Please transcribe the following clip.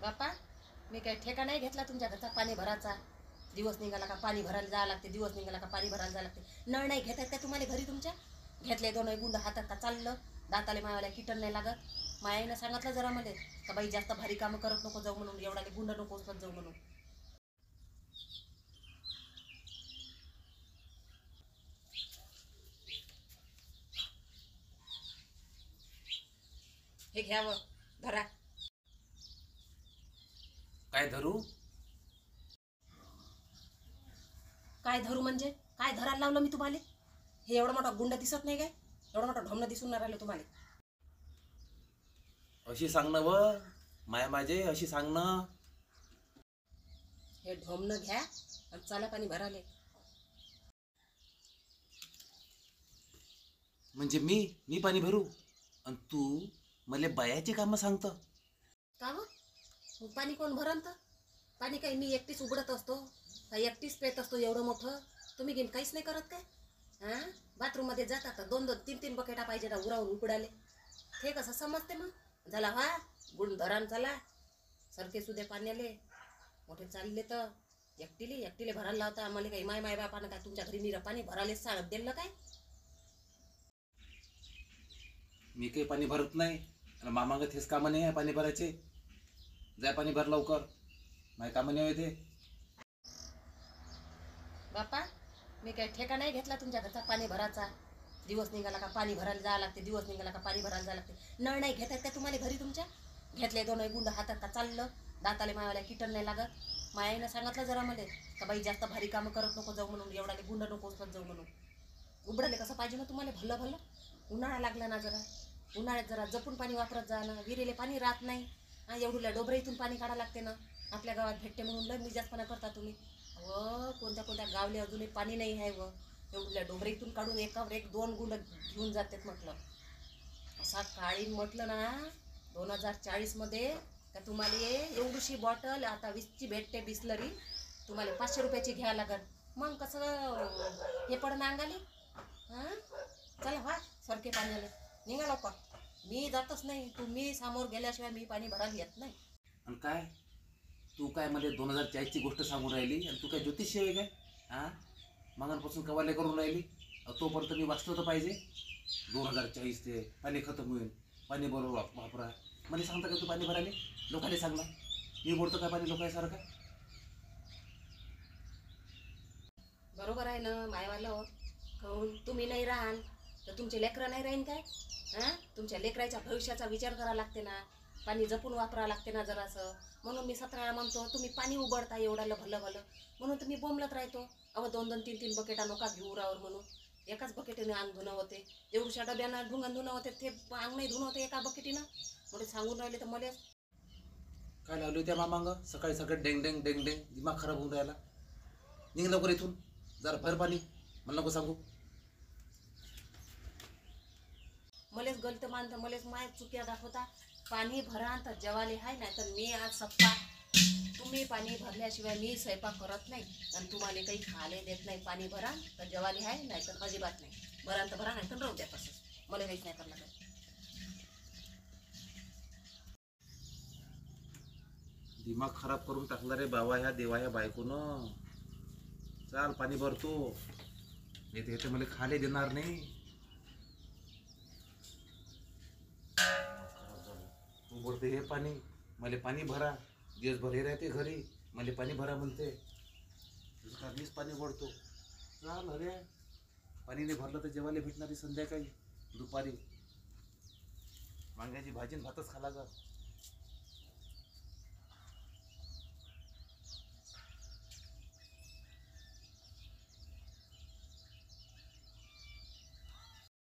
बाप्पा, मी काही ठेका नाही घेतला तुमच्या घरचा पाणी भरायचा. दिवस निघाला का पाणी भरायला जावं लागते, दिवस निघाला का पाणी भरायला जावं लागते. नळ नाही घेत आहेत का तुम्हाला घरी तुमच्या? घेतले दोन गुंड हातात का चाललं? दाताले मावाल्या किटन नाही लागत? मायानं सांगितलं जरा मला का बाई जास्त भारी कामं करत नको जाऊ म्हणून, एवढाले गुंड नको उचलत जाऊ म्हणून. हे घ्यावं, धरा. काय धरू? काय धरू म्हणजे काय धरायला लावलं मी तुम्हाला? हे एवढा मोठा गुंड दिसत नाही काय? एवढा मोठा ढोमणं दिसून नाही राहिलं तुम्हाला? अशी सांगणं व माया माझे, अशी सांगणं. हे ढोमणं घ्या आणि चला पाणी भराले. म्हणजे मी पाणी भरू आणि तू मला बायाचे कामं सांगतं का हो? मग पाणी कोण भरण तर? पाणी काही मी एकटीच उघडत असतो का? एकटीच पेत असतो एवढं मोठं? तुम्ही घेऊन काहीच नाही करत काय? हां, बाथरूममध्ये जाता तर 2-2, 3-3 बकेटा पाहिजे ना उरावून उकडाले. ते कसं समजते मग? झाला हा गुण धरान चला सरके सुदे पाण्याले मोठे चालले तर एकटीले भरायला लावता आम्हाला. काही माय बापानं काय तुमच्या घरी निरा पाणी भरायला सांगत दिलं काय? मी काही पाणी भरत नाही आणि मामागत हेच कामं नाही आहे पाणी भरायचे. जाय पाणी भर लवकर, माझे कामं नाही होते. बाप्पा, मी काही ठेका नाही घेतला तुमच्या घरचा पाणी भरायचा. दिवस निघाला का पाणी भरायला जावं लागते, दिवस निघाला का पाणी भरायला जावं लागते. नळ नाही घेत आहेत का तुम्हाला घरी तुमच्या? घेतले दोन गुंड हातात का चाललं? दाताले मावाल्या किटन नाही लागत? मायानं सांगितलं जरा मला का बाई जास्त भारी कामं करत नको जाऊ म्हणून, एवढाले गुंड नको उचलत जाऊ म्हणून. उघडले कसं पाहिजे ना तुम्हाला भलं भलं? उन्हाळा लागला ना जरा, उन्हाळ्यात जरा जपून पाणी वापरत जा ना. विहिरीले पाणी राहत नाही. एवढ्या डोबऱ्यातून पाणी काढा लागते ना. आपल्या गावात भेटते म्हणून लय मिजाजपणा करता तुम्ही. व कोणत्या गावले अजूनही पाणी नाही आहे व एवढ्या डोबऱ्यातून काढून एकावर एक 2 गुंड घेऊन जातात म्हटलं. असा काळीन म्हटलं ना 2040मध्ये का तुम्हाला एवढीशी बॉटल आता 20ची भेटते बिस्लरी, तुम्हाला 500 रुपयाची घ्यावं लागल. मग कसं हे पडणं अंगाले? हां, चला व्हा सरके पाण्याला निघा लवकर. मी जातच नाही, तुम्ही समोर गेल्याशिवाय मी पाणी भरायला येत नाही. आणि काय तू काय मला 2040ची गोष्ट सांगून राहिली आणि तू काय ज्योतिषी आहे काय? हां, मागांपासून कवाले करून राहिली. तोपर्यंत मी वाचलं तर पाहिजे. 2040 ते पाणी खतम होईल, पाणी बरोबर वापरा. मला सांगता का तू पाणी भरायला? लोकांना सांगला मी बोलतो काय पाणी लोकांसारखं? बरोबर आहे ना मायवालं. कहून तुम्ही नाही राहाल तर तुमचे लेकरं नाही राहीन काय? हां, तुमच्या लेकराच्या भविष्याचा विचार करावा लागते ना. पाणी जपून वापरावं लागते ना जरासं. म्हणून मी 17 वेळा म्हणतो तुम्ही पाणी उबडता एवढ्याला भलं भलं म्हणून तुम्ही बोंबलत राहतो. अहो 2-2, 3-3 बकेटा नका घेऊ उरावर म्हणून. एकाच बकेटीने अंग धुणं होते. एवढ्या डब्यानं ढुंगण धुणं होते, ते अंग नाही धुणं होते एका बकेटीनं. म्हणजे सांगून राहिले तर मला काय लावली त्या मामांग? सकाळी सकाळी डेंग डेंग डेंग डेंग दिमाग खराब होऊन राहिला. निघ लवकर इथून, जरा भर पाणी. मला नको सांगू. मलेच गलत मानतं, मलेच माय चुक्या दाखवता. पाणी भरा तर जेवाले हाय, नाही तर मी आज सप्पा तुम्ही पाणी भरल्याशिवाय मी स्वयंपाक करत नाही आणि तुम्हाला काही खाले देत नाही. पाणी भरा तर जेवाले हाय, नाही तर अजिबात नाही. भरा तर भरा, नाही तर राहू द्या तसंच. मला काहीच नाही करणार. दिमाग खराब करून टाकला रे बाबा ह्या देवा ह्या बायकोनं. चाल पाणी भरतो, येते येते मला खाले देणार नाही. तू बोलते हे पाणी मला पाणी भरा, दिवसभर हे राहते घरी, मला पाणी भरा म्हणते. तुझं मीच पाणी भरतो. चाल अरे, पाणी नाही भरलं तर जेवायला भेटणारी संध्याकाळी दुपारी वांग्याची भाजी भातच खाला का?